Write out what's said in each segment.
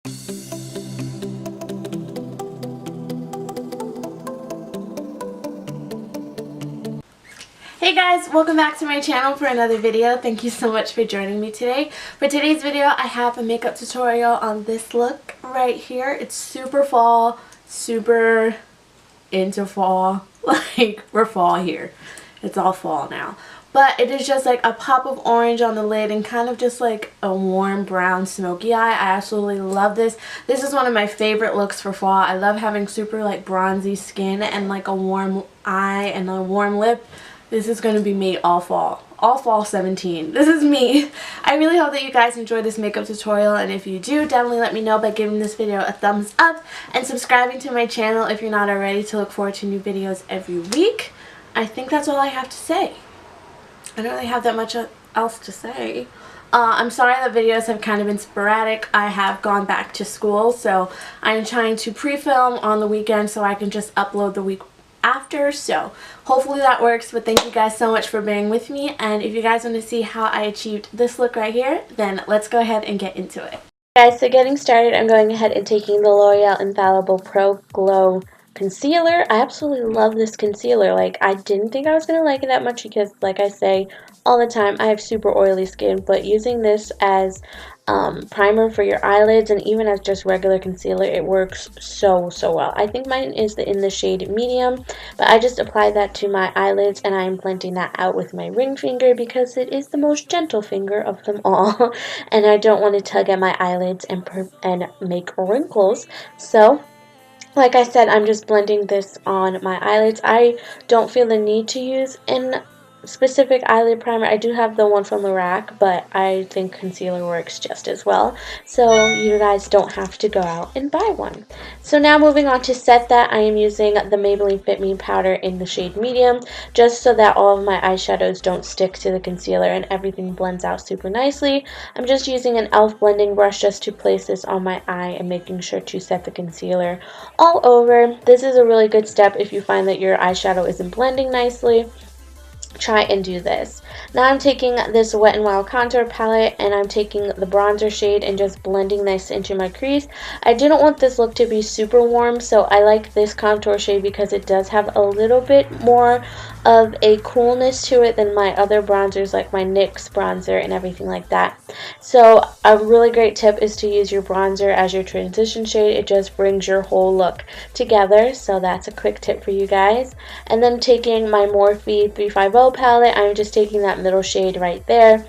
Hey guys, welcome back to my channel for another video. Thank you so much for joining me today. For today's video, I have a makeup tutorial on this look right here. It's super fall, super into fall. Like, we're fall here. It's all fall now. But it is just like a pop of orange on the lid and kind of just like a warm brown smoky eye. I absolutely love this. This is one of my favorite looks for fall. I love having super like bronzy skin and like a warm eye and a warm lip. This is going to be me all fall. All fall 17. This is me. I really hope that you guys enjoy this makeup tutorial, and if you do, definitely let me know by giving this video a thumbs up and subscribing to my channel if you're not already, to look forward to new videos every week. I think that's all I have to say. I don't really have that much else to say. I'm sorry that videos have kind of been sporadic. I have gone back to school, so I'm trying to pre-film on the weekend so I can just upload the week after, so hopefully that works. But thank you guys so much for being with me, and if you guys want to see how I achieved this look right here, then let's go ahead and get into it. Guys, so getting started, I'm going ahead and taking the L'Oreal Infallible Pro Glow Concealer. I absolutely love this concealer. Like, I didn't think I was going to like it that much because, like I say all the time, I have super oily skin, but using this as primer for your eyelids and even as just regular concealer, it works so well. I think mine is in the shade medium, but I just applied that to my eyelids and I'm blending that out with my ring finger because it is the most gentle finger of them all and I don't want to tug at my eyelids and make wrinkles. So like I said, I'm just blending this on my eyelids. I don't feel the need to use an specific eyelid primer. I do have the one from Lorac, but I think concealer works just as well, so you guys don't have to go out and buy one. So now moving on to set that, I am using the Maybelline Fit Me powder in the shade medium, just so that all of my eyeshadows don't stick to the concealer and everything blends out super nicely. I'm just using an e.l.f. blending brush just to place this on my eye and making sure to set the concealer all over. This is a really good step if you find that your eyeshadow isn't blending nicely. Try and do this. Now I'm taking this Wet n Wild contour palette and I'm taking the bronzer shade and just blending this into my crease. I didn't want this look to be super warm, so I like this contour shade because it does have a little bit more of a coolness to it than my other bronzers, like my NYX bronzer and everything like that. So a really great tip is to use your bronzer as your transition shade. It just brings your whole look together, so that's a quick tip for you guys. And then taking my Morphe 350 palette, I'm just taking that middle shade right there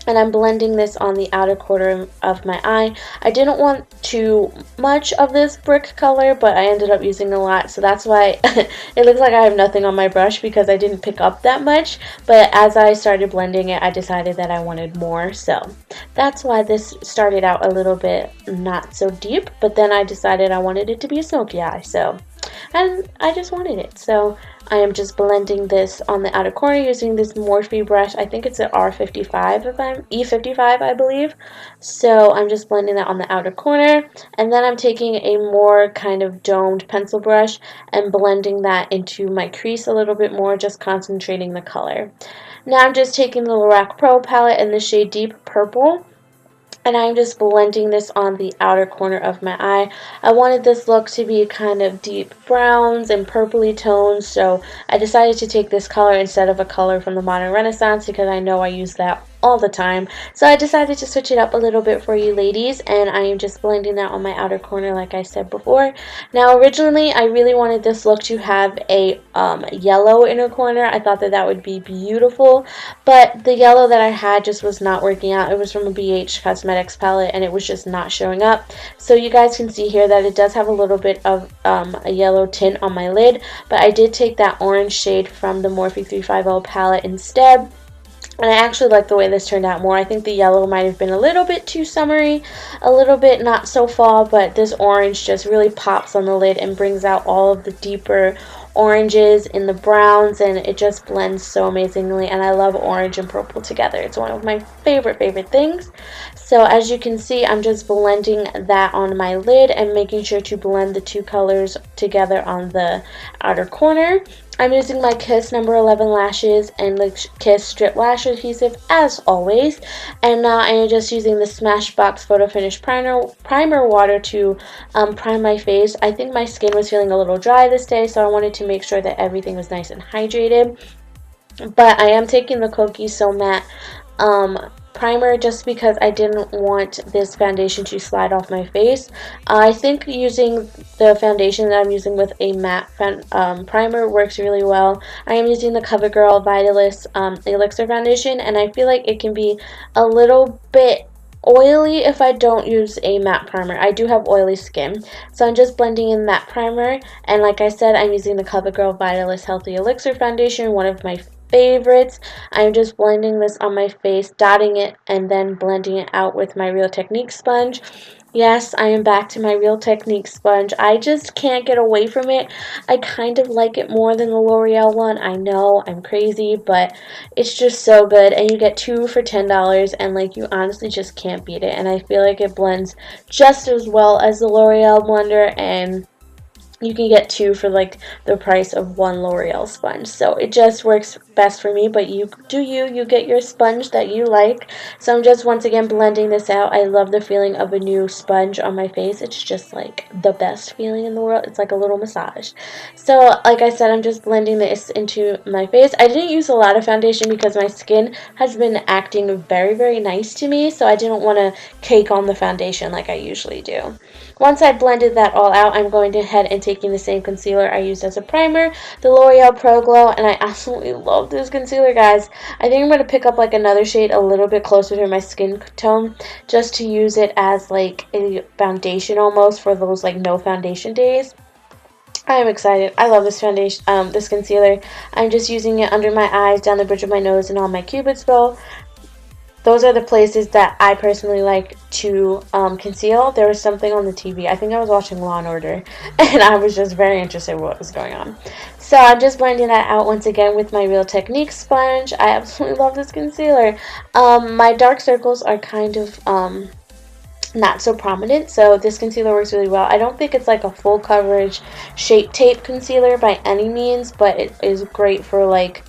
and I'm blending this on the outer corner of my eye. I didn't want too much of this brick color, but I ended up using a lot, so that's why it looks like I have nothing on my brush because I didn't pick up that much. But as I started blending it, I decided that I wanted more, so that's why this started out a little bit not so deep, but then I decided I wanted it to be a smoky eye, and I just wanted it. So I am just blending this on the outer corner using this Morphe brush. I think it's an R55, E55 I believe. So I'm just blending that on the outer corner, and then I'm taking a more kind of domed pencil brush and blending that into my crease a little bit more, just concentrating the color. Now I'm just taking the Lorac Pro palette in the shade Deep Purple, and I'm just blending this on the outer corner of my eye. I wanted this look to be kind of deep browns and purpley tones, so I decided to take this color instead of a color from the Modern Renaissance because I know I use that all the time. So I decided to switch it up a little bit for you ladies, and I am just blending that on my outer corner like I said before. Now originally I really wanted this look to have a yellow inner corner. I thought that that would be beautiful, but the yellow that I had just was not working out. It was from a BH Cosmetics palette and it was just not showing up. So you guys can see here that it does have a little bit of a yellow tint on my lid, but I did take that orange shade from the Morphe 350 palette instead. And I actually like the way this turned out more. I think the yellow might have been a little bit too summery, a little bit not so fall, but this orange just really pops on the lid and brings out all of the deeper oranges in the browns, and it just blends so amazingly. And I love orange and purple together. It's one of my favorite things. So So as you can see, I'm just blending that on my lid and making sure to blend the two colors together on the outer corner. I'm using my Kiss number 11 lashes and the Kiss strip lash adhesive as always. And now I am just using the Smashbox Photo Finish primer water to prime my face. I think my skin was feeling a little dry this day, so I wanted to make sure that everything was nice and hydrated. But I am taking the Kokie So Matte primer just because I didn't want this foundation to slide off my face. I think using the foundation that I'm using with a matte primer works really well. I am using the Covergirl Vitalist Elixir foundation, and I feel like it can be a little bit oily if I don't use a matte primer. I do have oily skin, so I'm just blending in that primer. And like I said, I'm using the Covergirl Vitalist Healthy Elixir foundation, one of my favorites. I'm just blending this on my face, dotting it, and then blending it out with my Real Technique sponge. Yes, I am back to my Real Technique sponge. I just can't get away from it. I kind of like it more than the Loreal one. I know, I'm crazy, but it's just so good. And you get 2 for $10, and like you honestly just can't beat it. And I feel like it blends just as well as the Loreal blender, and you can get 2 for like the price of 1 L'Oreal sponge. So it just works best for me, but you get your sponge that you like. So I'm just once again blending this out. I love the feeling of a new sponge on my face. It's just like the best feeling in the world. It's like a little massage. So like I said, I'm just blending this into my face. I didn't use a lot of foundation because my skin has been acting very, very nice to me, so I didn't want to cake on the foundation like I usually do. Once I blended that all out, I'm going ahead and taking the same concealer I used as a primer, the L'Oreal Pro Glow, and I absolutely love this concealer, guys. I think I'm going to pick up like another shade a little bit closer to my skin tone just to use it as like a foundation almost for those like no foundation days. I am excited. I love this foundation, this concealer. I'm just using it under my eyes, down the bridge of my nose, and on my cupid's bow. Those are the places that I personally like to conceal. There was something on the TV. I think I was watching Law & Order, and I was just very interested in what was going on. So I'm just blending that out once again with my Real Technique sponge. I absolutely love this concealer. My dark circles are kind of not so prominent, so this concealer works really well. I don't think it's like a full coverage Shape Tape concealer by any means, but it is great for like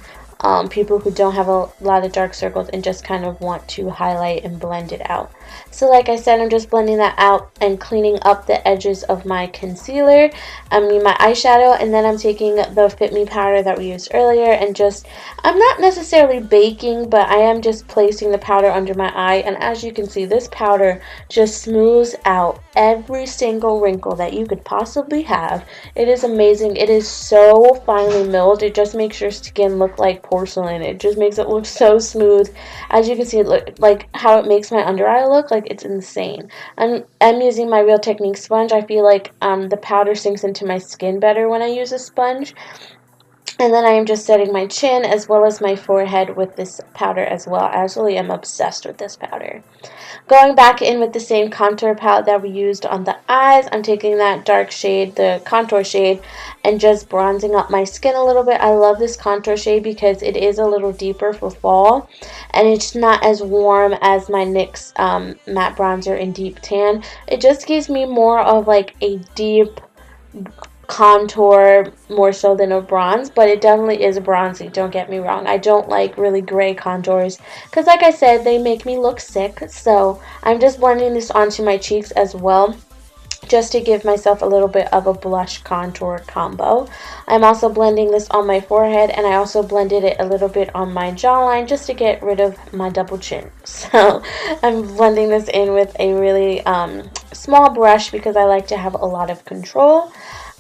people who don't have a lot of dark circles and just kind of want to highlight and blend it out. So like I said, I'm just blending that out and cleaning up the edges of my concealer, my eyeshadow, and then I'm taking the Fit Me powder that we used earlier and just, I'm not necessarily baking, but I am just placing the powder under my eye, and as you can see, this powder just smooths out every single wrinkle that you could possibly have. It is amazing. It is so finely milled. It just makes your skin look like porcelain. It just makes it look so smooth. As you can see, look like how it makes my under eye look like it's insane. I'm using my Real Technique sponge. I feel like the powder sinks into my skin better when I use a sponge. And then I am just setting my chin as well as my forehead with this powder as well. I absolutely am obsessed with this powder. Going back in with the same contour palette that we used on the eyes, I'm taking that dark shade, the contour shade, and just bronzing up my skin a little bit. I love this contour shade because it is a little deeper for fall, and it's not as warm as my NYX matte bronzer in Deep Tan. It just gives me more of like a deep contour more so than a bronze, but it definitely is bronzy, don't get me wrong. I don't like really gray contours because like I said, they make me look sick. So I'm just blending this onto my cheeks as well, just to give myself a little bit of a blush contour combo. I'm also blending this on my forehead, and I also blended it a little bit on my jawline just to get rid of my double chin. So I'm blending this in with a really small brush because I like to have a lot of control.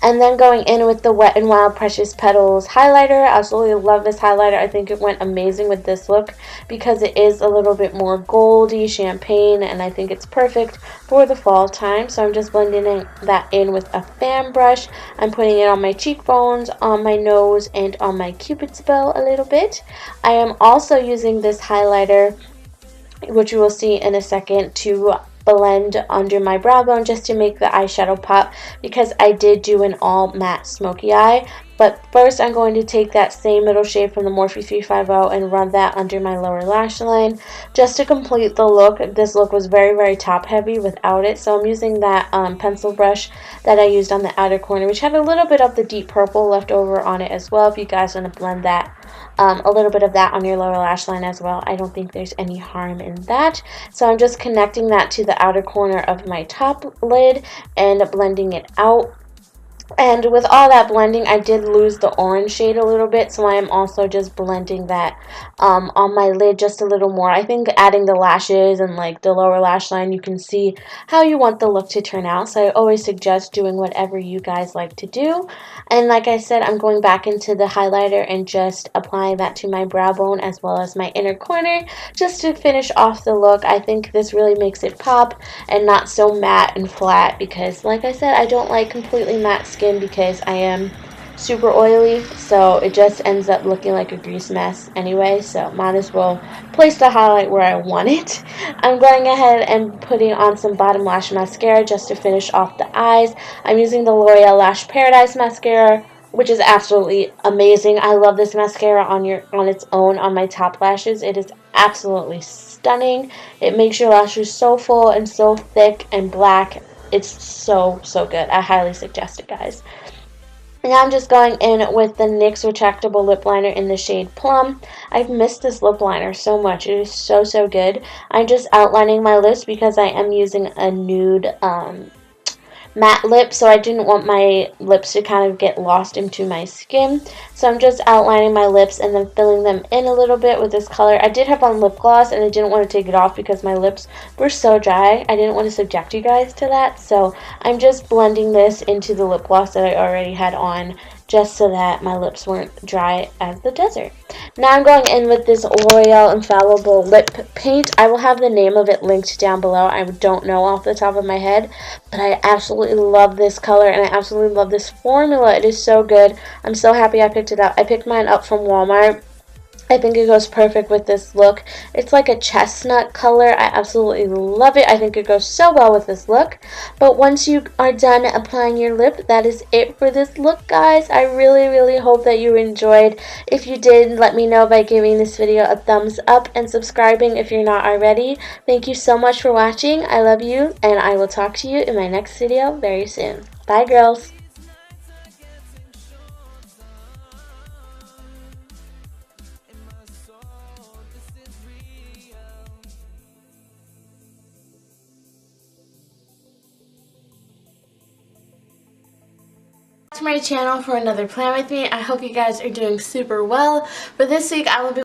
And then going in with the Wet n Wild Precious Petals highlighter. I absolutely love this highlighter. I think it went amazing with this look because it is a little bit more goldy, champagne, and I think it's perfect for the fall time. So I'm just blending that in with a fan brush. I'm putting it on my cheekbones, on my nose, and on my cupid's bow a little bit. I am also using this highlighter, which you will see in a second, to blend under my brow bone just to make the eyeshadow pop because I did do an all matte smoky eye. But first I'm going to take that same middle shade from the Morphe 350 and run that under my lower lash line just to complete the look. This look was very, very top heavy without it, so I'm using that pencil brush that I used on the outer corner, which had a little bit of the deep purple left over on it as well. If you guys want to blend that, a little bit of that on your lower lash line as well, I don't think there's any harm in that. So I'm just connecting that to the outer corner of my top lid and blending it out. And with all that blending, I did lose the orange shade a little bit, so I am also just blending that on my lid just a little more. I think adding the lashes and like the lower lash line, you can see how you want the look to turn out. So I always suggest doing whatever you guys like to do. And like I said, I'm going back into the highlighter and just applying that to my brow bone as well as my inner corner just to finish off the look. I think this really makes it pop and not so matte and flat, because like I said, I don't like completely matte skin because I am super oily, so it just ends up looking like a grease mess anyway, so might as well place the highlight where I want it. I'm going ahead and putting on some bottom lash mascara just to finish off the eyes. I'm using the L'Oreal Lash Paradise mascara, which is absolutely amazing. I love this mascara on its own on my top lashes. It is absolutely stunning. It makes your lashes so full and so thick and black. It's so, so good. I highly suggest it, guys. Now I'm just going in with the NYX Retractable Lip Liner in the shade Plum. I've missed this lip liner so much. It is so, so good. I'm just outlining my lips because I am using a nude matte lip, so I didn't want my lips to kind of get lost into my skin. So I'm just outlining my lips and then filling them in a little bit with this color. I did have on lip gloss and I didn't want to take it off because my lips were so dry. I didn't want to subject you guys to that, so I'm just blending this into the lip gloss that I already had on, just so that my lips weren't dry as the desert. Now I'm going in with this L'Oreal Infallible Lip Paint. I will have the name of it linked down below. I don't know off the top of my head, but I absolutely love this color and I absolutely love this formula. It is so good. I'm so happy I picked it up. I picked mine up from Walmart. I think it goes perfect with this look. It's like a chestnut color. I absolutely love it. I think it goes so well with this look. But once you are done applying your lip, that is it for this look, guys. I really, really hope that you enjoyed. If you did, let me know by giving this video a thumbs up and subscribing if you're not already. Thank you so much for watching. I love you, and I will talk to you in my next video very soon. Bye, girls. To my channel for another plan with me. I hope you guys are doing super well. For this week, I will be